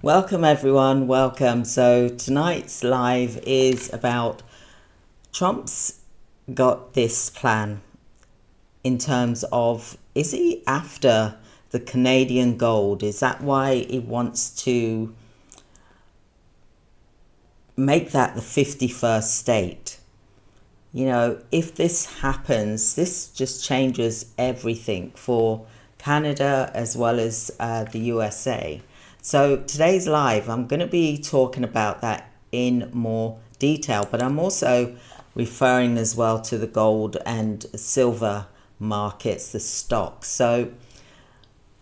Welcome everyone, welcome. So tonight's live is about Trump's got this plan in terms of, is he after the Canadian gold? Is that why he wants to make that the 51st state? You know, if this happens, this just changes everything for Canada as well as the USA. So today's live, I'm going to be talking about that in more detail, but I'm also referring as well to the gold and silver markets, the stocks. So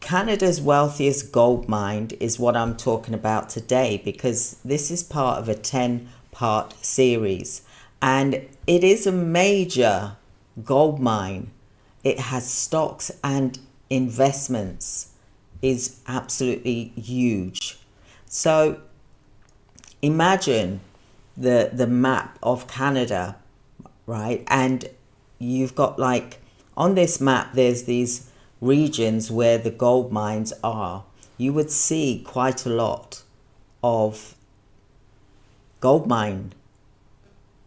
Canada's wealthiest gold mine is what I'm talking about today, because this is part of a 10-part series, and it is a major gold mine. It has stocks and investments, is absolutely huge. So imagine the map of Canada, right? And you've got, like, on this map there's these regions where the gold mines are. You would see quite a lot of gold mine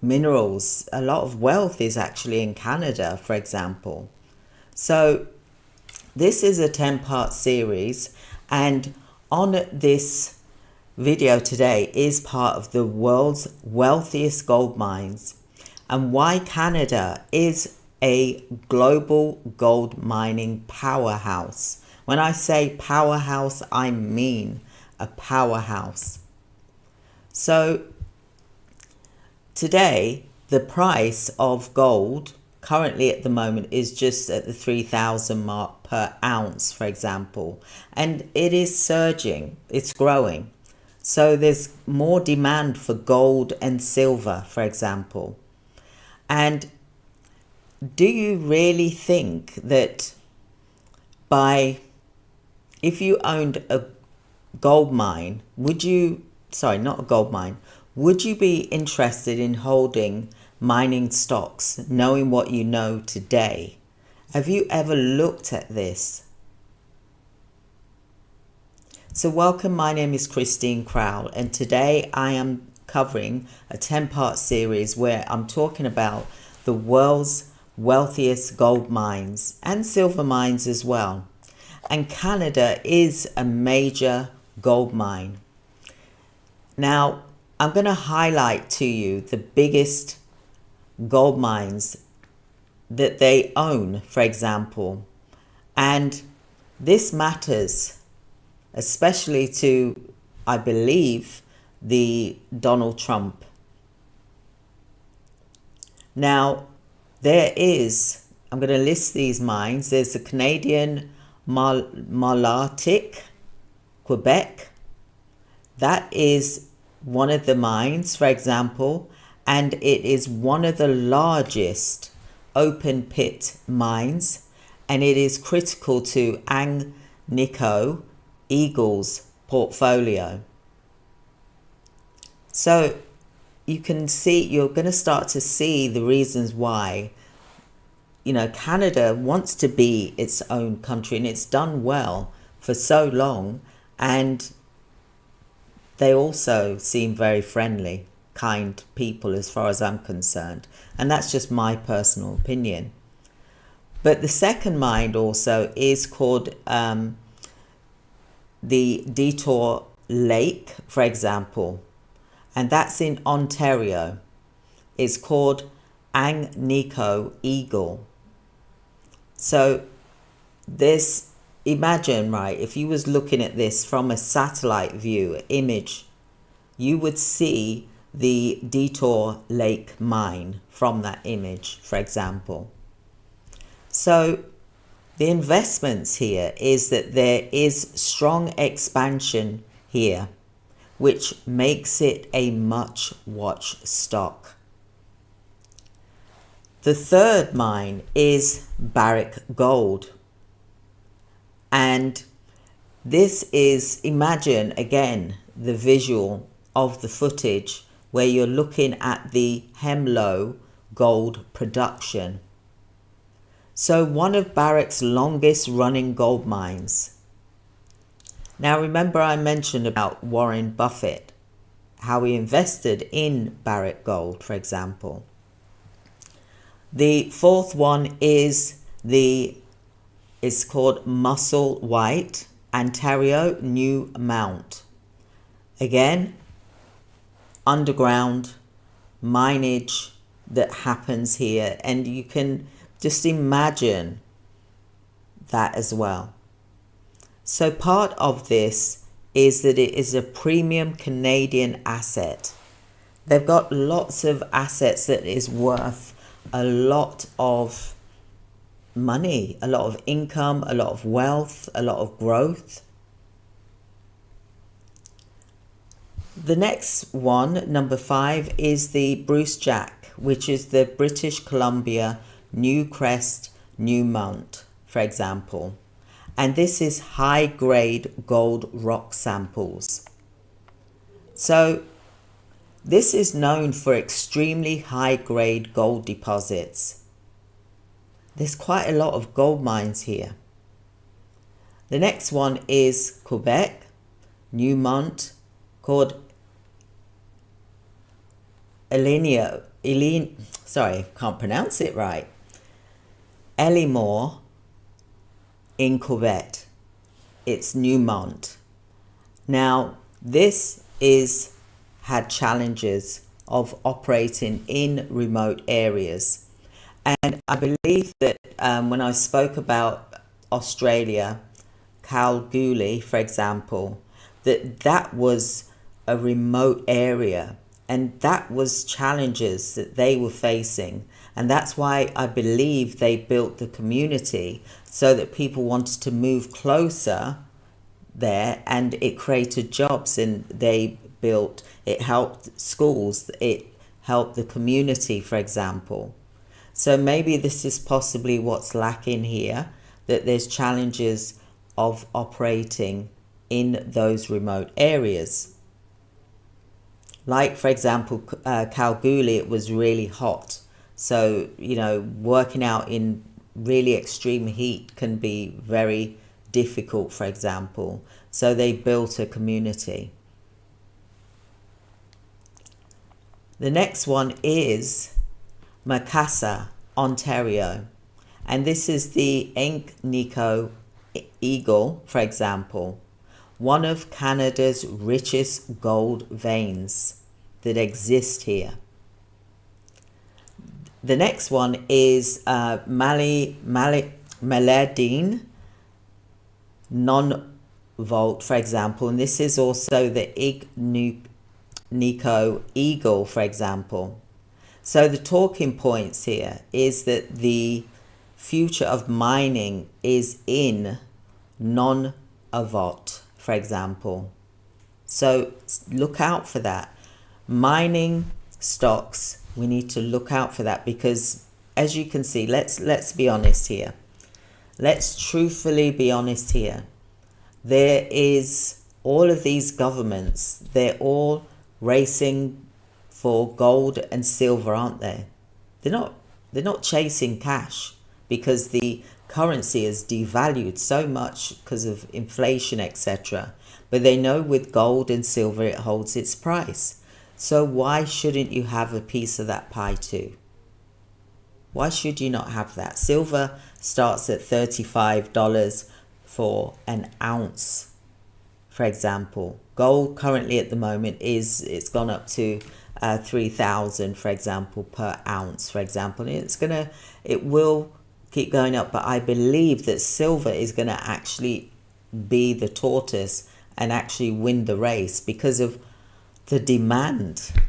minerals. A lot of wealth is actually in Canada, for example. So this is a 10-part series, and on this video today is part of the world's wealthiest gold mines and why Canada is a global gold mining powerhouse. When I say powerhouse, I mean a powerhouse. So today, the price of gold currently at the moment is just at the 3,000 mark per ounce, for example, and it is surging, it's growing. So there's more demand for gold and silver, for example. And do you really think that if you owned a gold mine, would you be interested in holding mining stocks, knowing what you know today? Have you ever looked at this? So welcome, my name is Christine Crowell, and today I am covering a 10-part series where I'm talking about the world's wealthiest gold mines and silver mines as well. And Canada is a major gold mine. Now, I'm going to highlight to you the biggest gold mines that they own, for example, and this matters especially to, I believe, the Donald Trump. Now I'm going to list these mines. There's the Canadian Malartic, Quebec. That is one of the mines, for example, and it is one of the largest open pit mines, and it is critical to Agnico Eagle's portfolio. So you can see, you're going to start to see the reasons why, you know, Canada wants to be its own country, and it's done well for so long, and they also seem very friendly, kind people as far as I'm concerned, and that's just my personal opinion. But the second mine also is called the Detour Lake, for example, and that's in Ontario. It's called Agnico Eagle. So this, imagine, right, if you was looking at this from a satellite view image, you would see the Detour Lake mine from that image, for example. So the investments here is that there is strong expansion here, which makes it a much-watched stock. The third mine is Barrick Gold. And this is, imagine again the visual of the footage where you're looking at the Hemlo gold production. So one of Barrick's longest running gold mines. Now remember I mentioned about Warren Buffett, how he invested in Barrick Gold, for example. The fourth one is it's called Musselwhite Ontario New Mount. Again, underground minage that happens here, and you can just imagine that as well. So part of this is that it is a premium Canadian asset. They've got lots of assets that is worth a lot of money, a lot of income, a lot of wealth, a lot of growth. The next one, number 5, is the Bruce Jack, which is the British Columbia New Crest New Mount, for example. And this is high-grade gold rock samples. So this is known for extremely high-grade gold deposits. There's quite a lot of gold mines here. The next one is Quebec, New Mount, called can't pronounce it right. Elimore in Quebec. It's New Mount. Now, this had challenges of operating in remote areas. And I believe that when I spoke about Australia, Kalgoorlie, for example, that was a remote area, and that was challenges that they were facing. And that's why I believe they built the community, so that people wanted to move closer there, and it created jobs, and it helped schools, it helped the community, for example. So maybe this is possibly what's lacking here, that there's challenges of operating in those remote areas. Like, for example, Kalgoorlie, it was really hot. So, working out in really extreme heat can be very difficult, for example. So they built a community. The next one is Macassa, Ontario, and this is the Agnico Eagle, for example, one of Canada's richest gold veins that exist here. The next one is Maladine non-vault, for example, and this is also the Agnico Eagle, for example. So the talking points here is that the future of mining is in non-vault, for example. So look out for that. Mining stocks, we need to look out for that, because as you can see, let's be honest here. Let's truthfully be honest here. There is all of these governments, they're all racing for gold and silver, aren't they? They're not chasing cash, because the currency is devalued so much because of inflation, etc. But they know with gold and silver it holds its price. So why shouldn't you have a piece of that pie too? Why should you not have that? Silver starts at $35 for an ounce, for example. Gold currently at the moment it's gone up to 3,000, for example, per ounce, for example. And it will keep going up, but I believe that silver is going to actually be the tortoise and actually win the race because of the demand.